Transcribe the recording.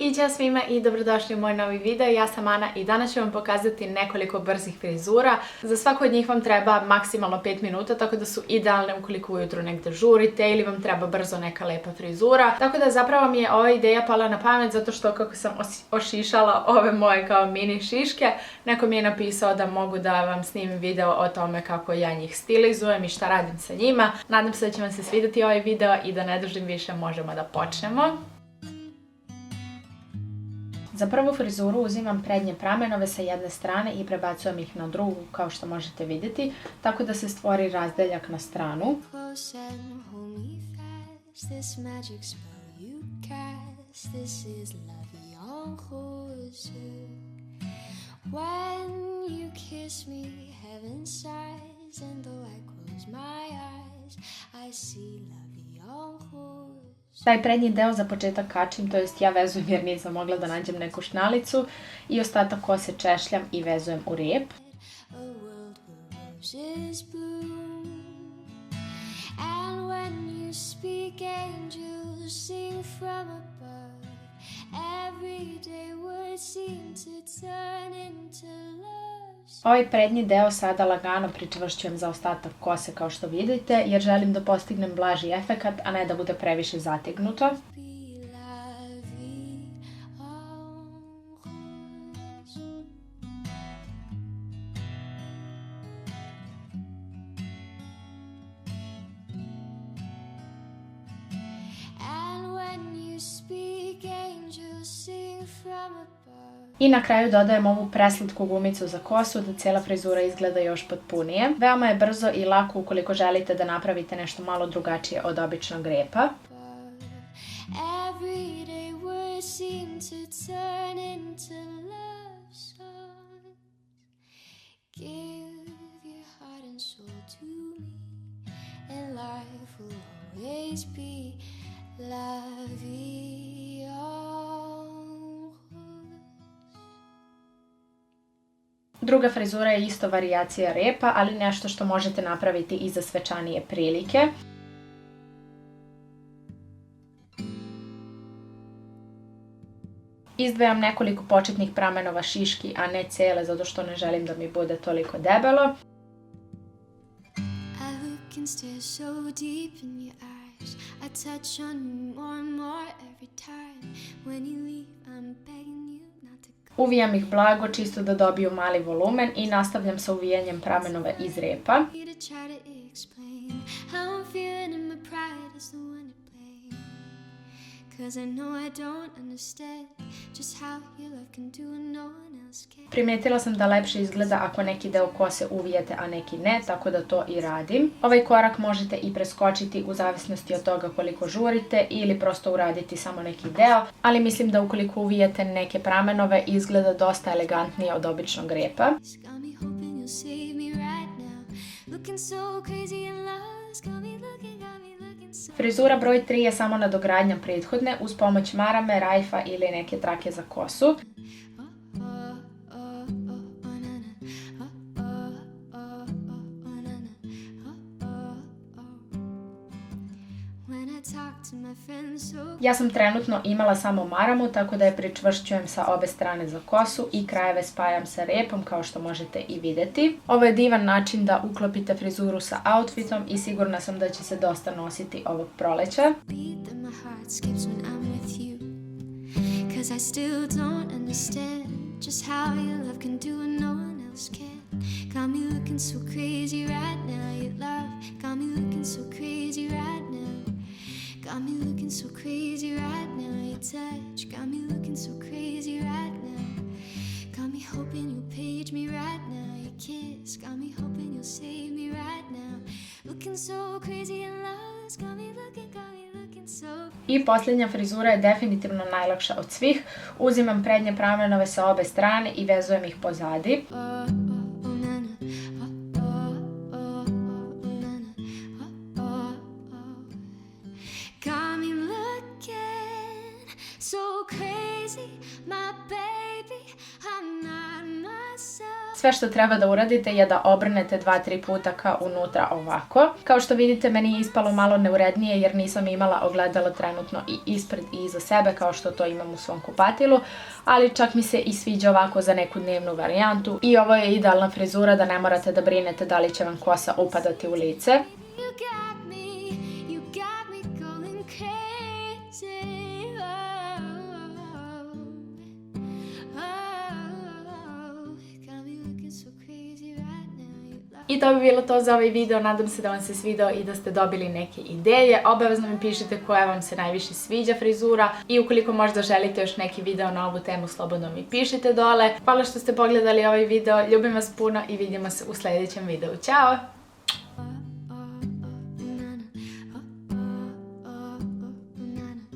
I ćao svima i dobrodošli u moj novi video. Ja sam Ana i danas ću vam pokazati nekoliko brzih frizura. Za svaku od njih vam treba maksimalno 5 minuta, tako da su idealne ukoliko ujutro negde žurite ili vam treba brzo neka lepa frizura. Tako da zapravo mi je ova ideja pala na pamet zato što kako sam ošišala ove moje kao mini šiške, neko mi je napisao da mogu da vam snimim video o tome kako ja njih stilizujem i šta radim sa njima. Nadam se da će vam se svidjeti ovaj video i da ne dužim više, možemo da počnemo. Za prvu frizuru uzimam prednje pramenove sa jedne strane i prebacujem ih na drugu, kao što možete vidjeti, tako da se stvori razdeljak na stranu. Taj prednji deo za početak kačim, to jest ja vezujem jer nisam mogla da nađem neku šnalicu i ostatak kose češljam i vezujem u rep. Ovaj prednji deo sada lagano pričvršćujem za ostatak kose kao što vidite, jer želim da postignem blaži efekat, a ne da bude previše zategnuto. I na kraju dodajem ovu preslatku gumicu za kosu da cijela frizura izgleda još potpunije. Veoma je brzo i lako ukoliko želite da napravite nešto malo drugačije od običnog repa. Druga frizura je isto varijacija repa, ali nešto što možete napraviti i za svečanije prilike. Izdvajam nekoliko početnih pramenova šiški, a ne cijele, zato što ne želim da mi bude toliko debelo. Uvijam ih blago, čisto da dobiju mali volumen i nastavljam sa uvijanjem pramenova iz repa. Primijetila sam da lepše izgleda ako neki deo kose uvijete, a neki ne, tako da to i radim. Ovaj korak možete i preskočiti u zavisnosti od toga koliko žurite ili prosto uraditi samo neki deo, ali mislim da ukoliko uvijete neke pramenove izgleda dosta elegantnije od običnog repa. Frizura broj 3 je samo nadogradnja prethodne uz pomoć marame, rajfa ili neke trake za kosu. Ja sam trenutno imala samo maramu, tako da je pričvršćujem sa obe strane za kosu i krajeve spajam sa repom kao što možete i vidjeti. Ovo je divan način da uklopite frizuru sa outfitom i sigurna sam da će se dosta nositi ovog proleća. Got me looking so crazy right now, your touch got me looking so crazy right now. Got me hoping you'll page me right now, your kiss got me hoping you'll save me right now. Looking so crazy and lost, got me looking so. I posljednja frizura je definitivno najlakša od svih. Uzimam prednje pramenove sa obe strane i vezujem ih pozadi. Sve što treba da uradite je da obrnete 2-3 puta ka unutra ovako. Kao što vidite, meni je ispalo malo neurednije jer nisam imala ogledalo trenutno i ispred i iza sebe kao što to imam u svom kupatilu, ali čak mi se i sviđa ovako za neku dnevnu varijantu i ovo je idealna frizura da ne morate da brinete da li će vam kosa upadati u lice. You got me going crazy. Got me looking so crazy right now. You love I to bi bilo to za ovaj video, nadam se da vam se svidao i da ste dobili neke ideje. Obavezno mi pišite koja vam se najviše sviđa frizura i ukoliko možda želite još neki video na ovu temu, slobodno mi pišite dole. Hvala što ste pogledali ovaj video, ljubim vas puno i vidimo se u sljedećem videu. Ćao!